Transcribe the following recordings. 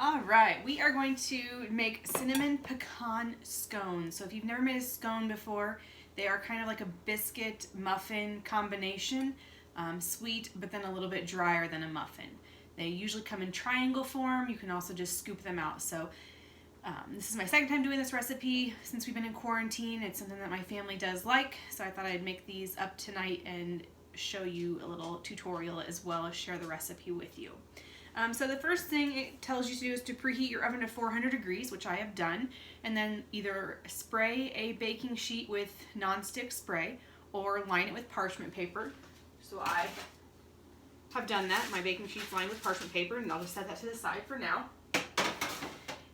All right, we are going to make cinnamon pecan scones. So if you've never made a scone before, they are kind of like a biscuit muffin combination, sweet but then a little bit drier than a muffin. They usually come in triangle form. You can also just scoop them out. So this is my second time doing this recipe since we've been in quarantine. It's something that my family does like, so I thought I'd make these up tonight and show you a little tutorial as well as share the recipe with you. So the first thing it tells you to do is to preheat your oven to 400 degrees, which I have done, and then either spray a baking sheet with nonstick spray or line it with parchment paper. So I have done that. My baking sheet's lined with parchment paper, and I'll just set that to the side for now.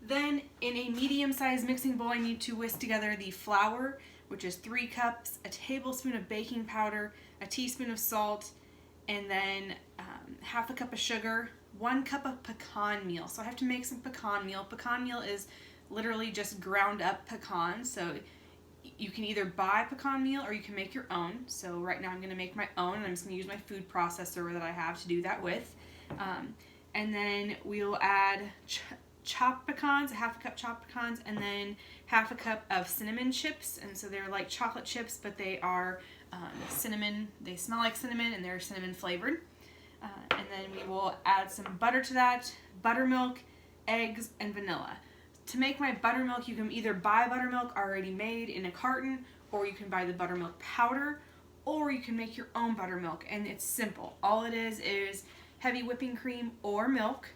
Then in a medium-sized mixing bowl, I need to whisk together the flour, which is 3 cups, a tablespoon of baking powder, a teaspoon of salt, and then half a cup of sugar, 1 cup of pecan meal. So I have to make some pecan meal. Pecan meal is literally just ground up pecans. So you can either buy pecan meal or you can make your own. So right now I'm going to make my own, and I'm just going to use my food processor that I have to do that with. And then we'll add chopped pecans, a half a cup chopped pecans, and then half a cup of cinnamon chips. And so they're like chocolate chips, but they are cinnamon. They smell like cinnamon, and they're cinnamon flavored. And then we will add some butter to that, buttermilk, eggs, and vanilla. To make my buttermilk, you can either buy buttermilk already made in a carton, or you can buy the buttermilk powder, or you can make your own buttermilk. And it's simple. All it is heavy whipping cream or milk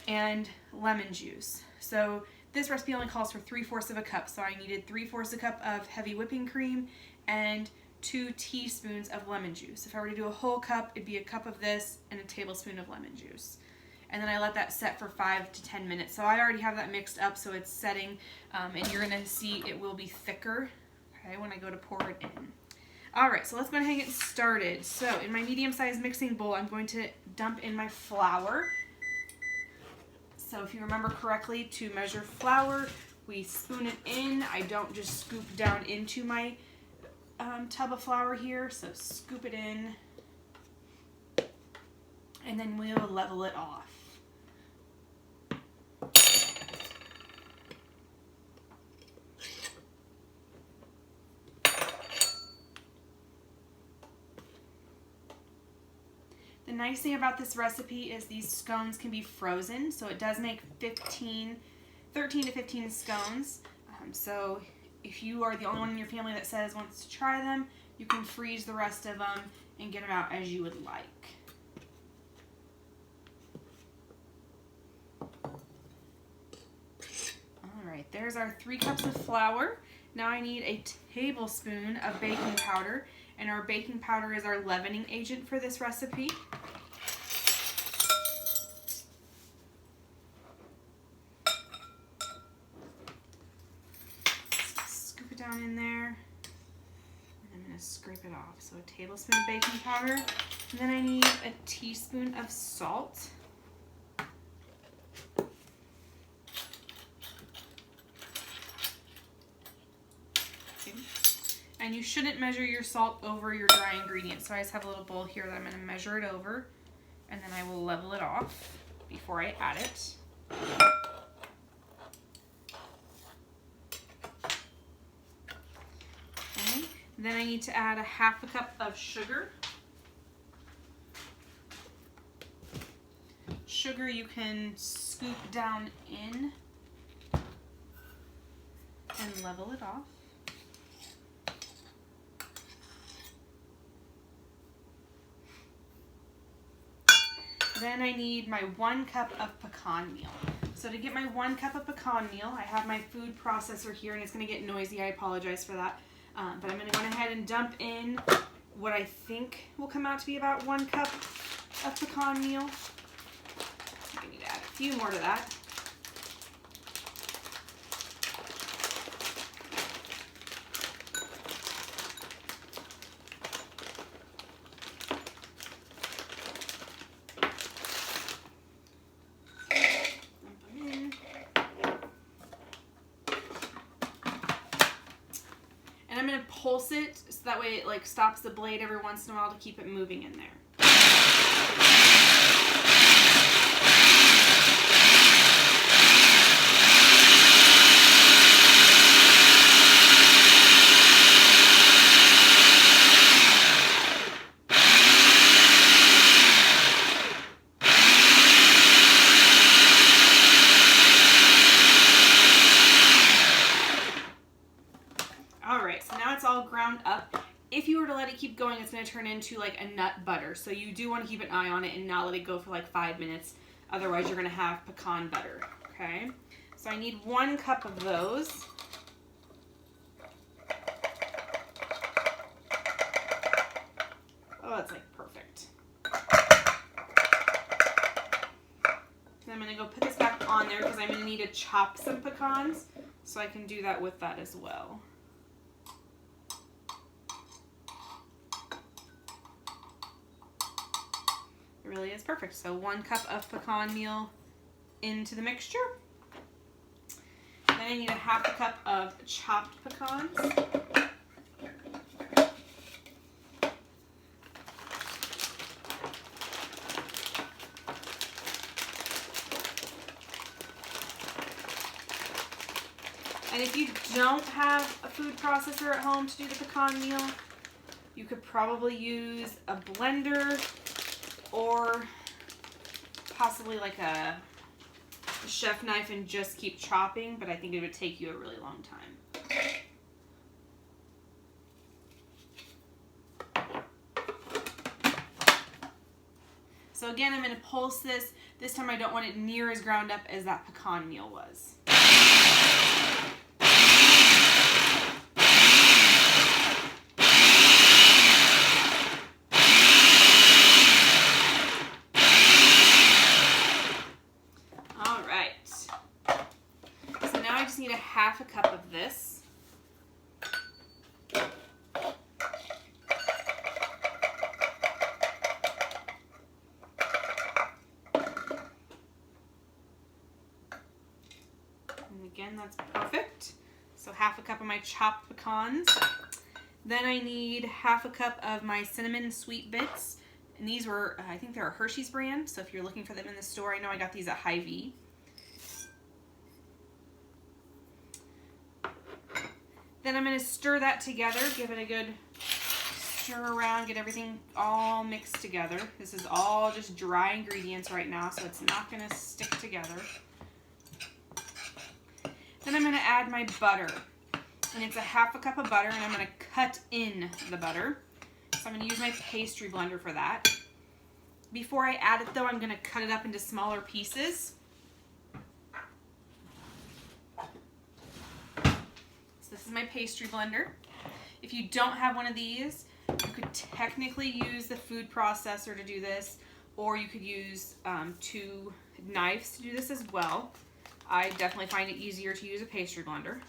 and lemon juice. So this recipe only calls for 3/4 of a cup. So I needed 3/4 a cup of heavy whipping cream and 2 teaspoons of lemon juice. If I were to do a whole cup, it'd be a cup of this and a tablespoon of lemon juice. And then I let that set for 5 to 10 minutes. So I already have that mixed up, so it's setting, and you're gonna see it will be thicker, okay, when I go to pour it in. All right, so let's go ahead and get started. So in my medium-sized mixing bowl, I'm going to dump in my flour. So if you remember correctly, to measure flour, we spoon it in. I don't just scoop down into my tub of flour here, so scoop it in, and then we'll level it off. The nice thing about this recipe is these scones can be frozen, so it does make 13 to 15 scones. So if you are the only one in your family that says wants to try them, you can freeze the rest of them and get them out as you would like. All right, there's our 3 cups of flour. Now I need a tablespoon of baking powder, and our baking powder is our leavening agent for this recipe. Down in there, and I'm going to scrape it off. So a tablespoon of baking powder, and then I need a teaspoon of salt. Okay. And you shouldn't measure your salt over your dry ingredients. So I just have a little bowl here that I'm going to measure it over, and then I will level it off before I add it. Then I need to add a half a cup of sugar. Sugar you can scoop down in and level it off. Then I need my 1 cup of pecan meal. So to get my 1 cup of pecan meal, I have my food processor here, and it's going to get noisy. I apologize for that. But I'm going to go ahead and dump in what I think will come out to be about 1 cup of pecan meal. I need to add a few more to that. And I'm going to pulse it so that way it like stops the blade every once in a while to keep it moving in there. going to turn into like a nut butter. So you do want to keep an eye on it and not let it go for like 5 minutes. Otherwise, you're going to have pecan butter. Okay. So I need 1 cup of those. Oh, that's like perfect. And I'm going to go put this back on there because I'm going to need to chop some pecans. So I can do that with that as well. It really is perfect. So 1 cup of pecan meal into the mixture. Then I need a 1/2 cup of chopped pecans. And if you don't have a food processor at home to do the pecan meal, you could probably use a blender or possibly like a chef knife and just keep chopping, but I think it would take you a really long time. So again, I'm going to pulse this. This time I don't want it near as ground up as that pecan meal was. Need a 1/2 cup of this. And again, that's perfect. So 1/2 cup of my chopped pecans. Then I need 1/2 cup of my cinnamon sweet bits. And these were, I think they're a Hershey's brand. So if you're looking for them in the store, I know I got these at Hy-Vee. Then I'm going to stir that together, give it a good stir around, get everything all mixed together. This is all just dry ingredients right now, so it's not going to stick together. Then I'm going to add my butter, and it's a 1/2 cup of butter, and I'm going to cut in the butter. So I'm going to use my pastry blender for that. Before I add it though, I'm going to cut it up into smaller pieces. This is my pastry blender. If you don't have one of these, you could technically use the food processor to do this, or you could use 2 knives to do this as well. I definitely find it easier to use a pastry blender.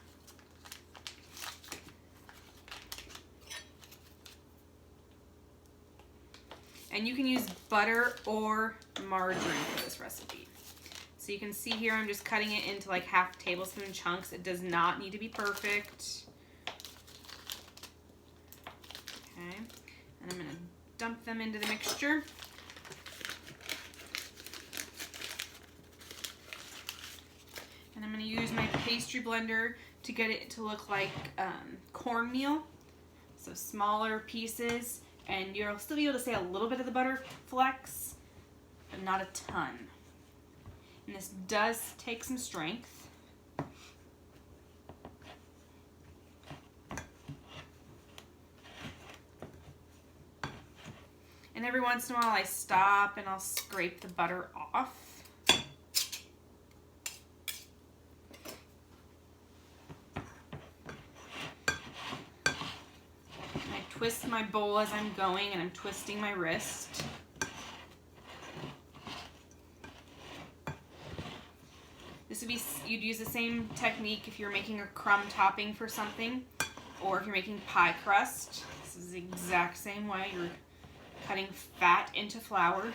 And you can use butter or margarine for this recipe. So you can see here I'm just cutting it into like 1/2 tablespoon chunks. It does not need to be perfect. Okay, and I'm going to dump them into the mixture. And I'm going to use my pastry blender to get it to look like cornmeal. So smaller pieces, and you'll still be able to see a little bit of the butter flecks, but not a ton. And this does take some strength. And every once in a while I stop and I'll scrape the butter off. And I twist my bowl as I'm going, and I'm twisting my wrist. This would be, you'd use the same technique if you're making a crumb topping for something, or if you're making pie crust. This is the exact same way. You're cutting fat into flour.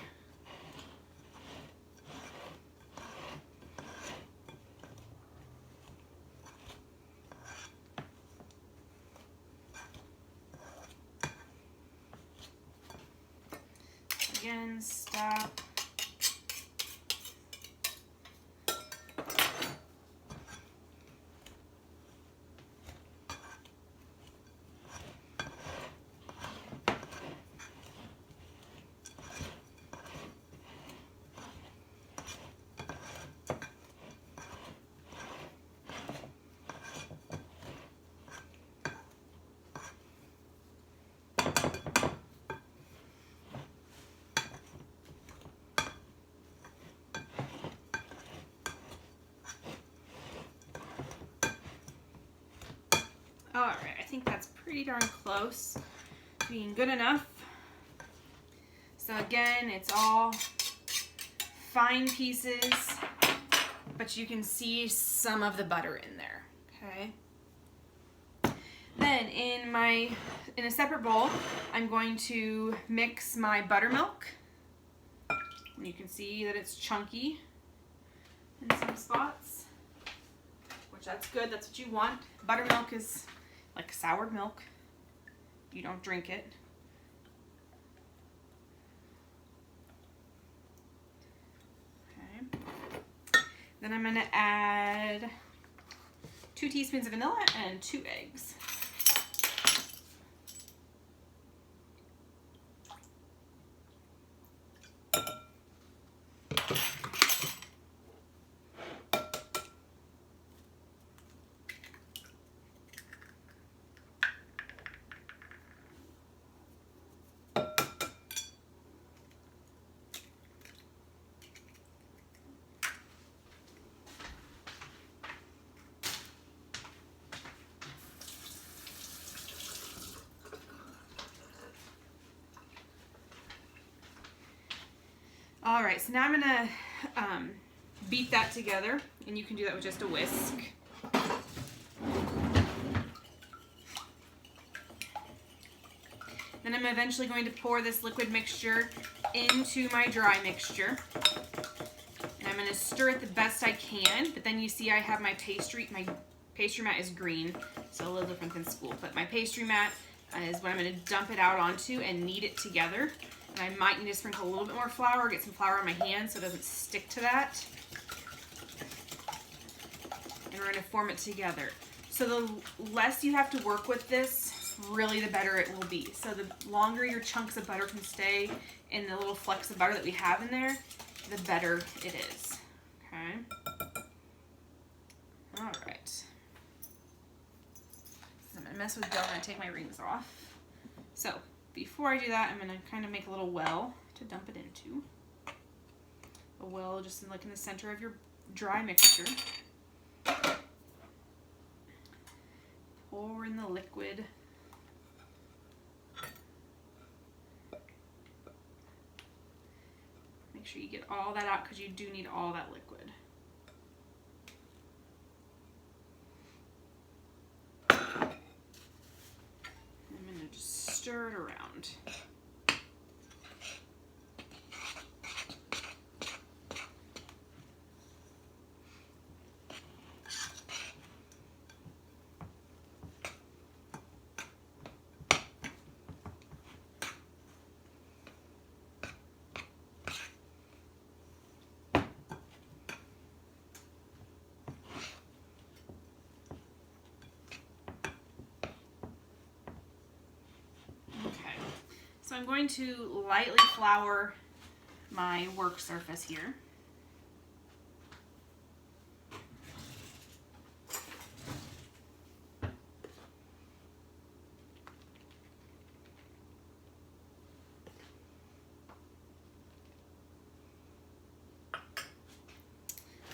Again, stop. All right, I think that's pretty darn close to being good enough. So again, it's all fine pieces, but you can see some of the butter in there, okay? Then in a separate bowl, I'm going to mix my buttermilk. And you can see that it's chunky in some spots, which that's good, that's what you want. Buttermilk is like soured milk. You don't drink it. Okay. Then I'm gonna add 2 teaspoons of vanilla and 2 eggs. All right, so now I'm gonna beat that together, and you can do that with just a whisk. Then I'm eventually going to pour this liquid mixture into my dry mixture. And I'm gonna stir it the best I can, but then you see I have my pastry mat is green, so a little different than school, but my pastry mat is what I'm gonna dump it out onto and knead it together. And I might need to sprinkle a little bit more flour, get some flour on my hand so it doesn't stick to that. And we're gonna form it together. So the less you have to work with this, really the better it will be. So the longer your chunks of butter can stay in the little flecks of butter that we have in there, the better it is, okay? All right. So I'm gonna mess with dough and take my rings off. So before I do that, I'm gonna kind of make a little well to dump it into. A well just like in the center of your dry mixture. Pour in the liquid. Make sure you get all that out because you do need all that liquid. I'm gonna just stir it around. So I'm going to lightly flour my work surface here.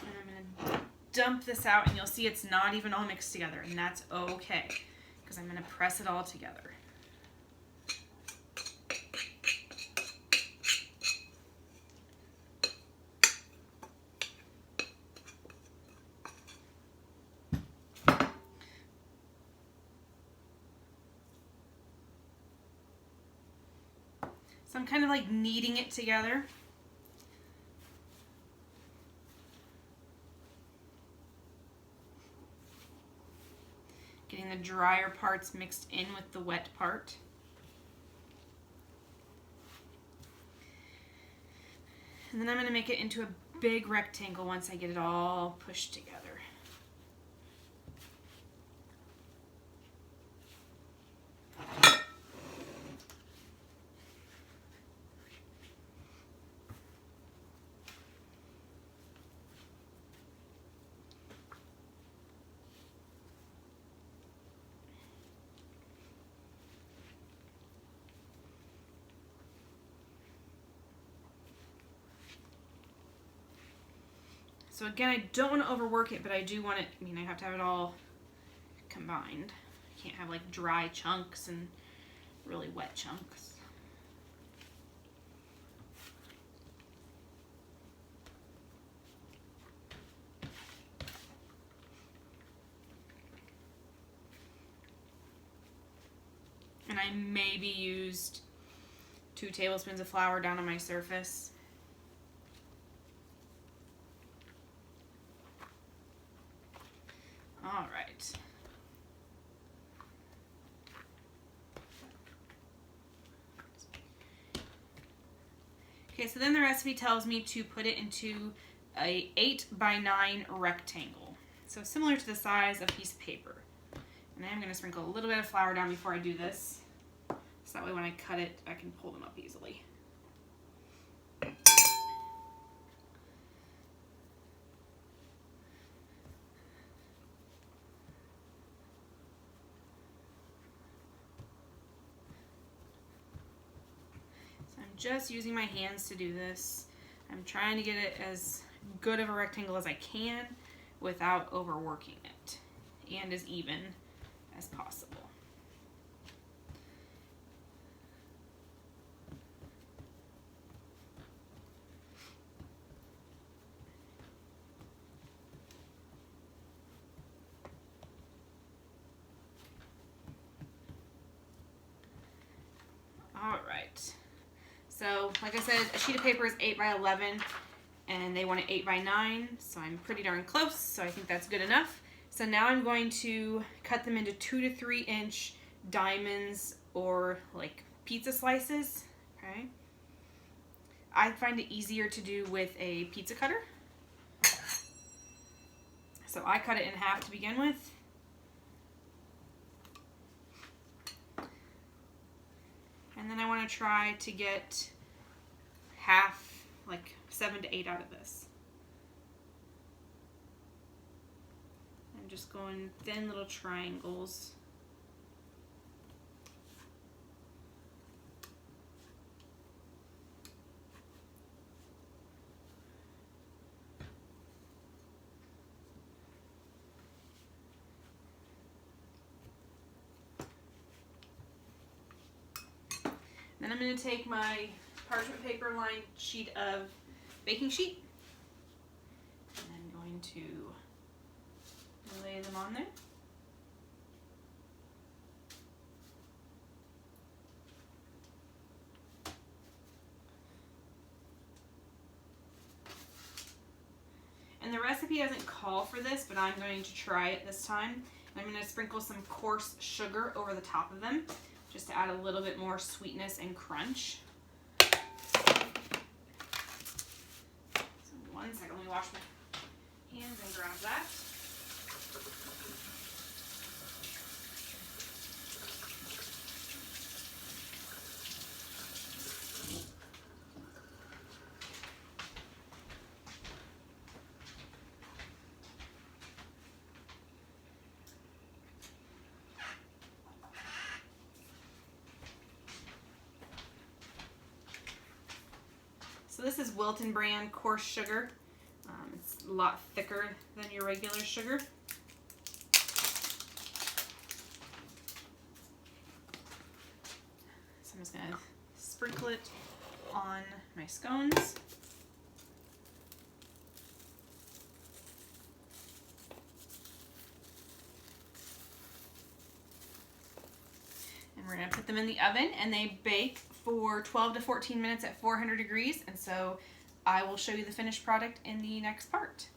And I'm going to dump this out, and you'll see it's not even all mixed together, and that's okay, because I'm going to press it all together. So I'm kind of like kneading it together. Getting the drier parts mixed in with the wet part. And then I'm going to make it into a big rectangle once I get it all pushed together. So again, I don't want to overwork it, but I do want it, I have to have it all combined. can't have like dry chunks and really wet chunks. And I maybe used 2 tablespoons of flour down on my surface. All right. Okay, so then the recipe tells me to put it into a 8x9 rectangle. So similar to the size of a piece of paper. And I'm going to sprinkle a little bit of flour down before I do this. So that way when I cut it, I can pull them up easily. So I'm just using my hands to do this. I'm trying to get it as good of a rectangle as I can without overworking it, and as even as possible. All right. So, like I said, a sheet of paper is 8x11, and they want it 8x9, so I'm pretty darn close, so I think that's good enough. So now I'm going to cut them into 2 to 3 inch diamonds, or like pizza slices, okay? I find it easier to do with a pizza cutter. So I cut it in half to begin with. And then I want to try to get half, like 7 to 8 out of this. I'm just going thin little triangles. Then I'm going to take my parchment paper lined sheet of baking sheet, and I'm going to lay them on there. And the recipe doesn't call for this, but I'm going to try it this time. I'm going to sprinkle some coarse sugar over the top of them, just to add a little bit more sweetness and crunch. So 1 second, let me wash my hands and grab that. So this is Wilton brand coarse sugar. It's a lot thicker than your regular sugar. So I'm just going to sprinkle it on my scones. And we're going to put them in the oven, and they bake for 12 to 14 minutes at 400 degrees, and so I will show you the finished product in the next part.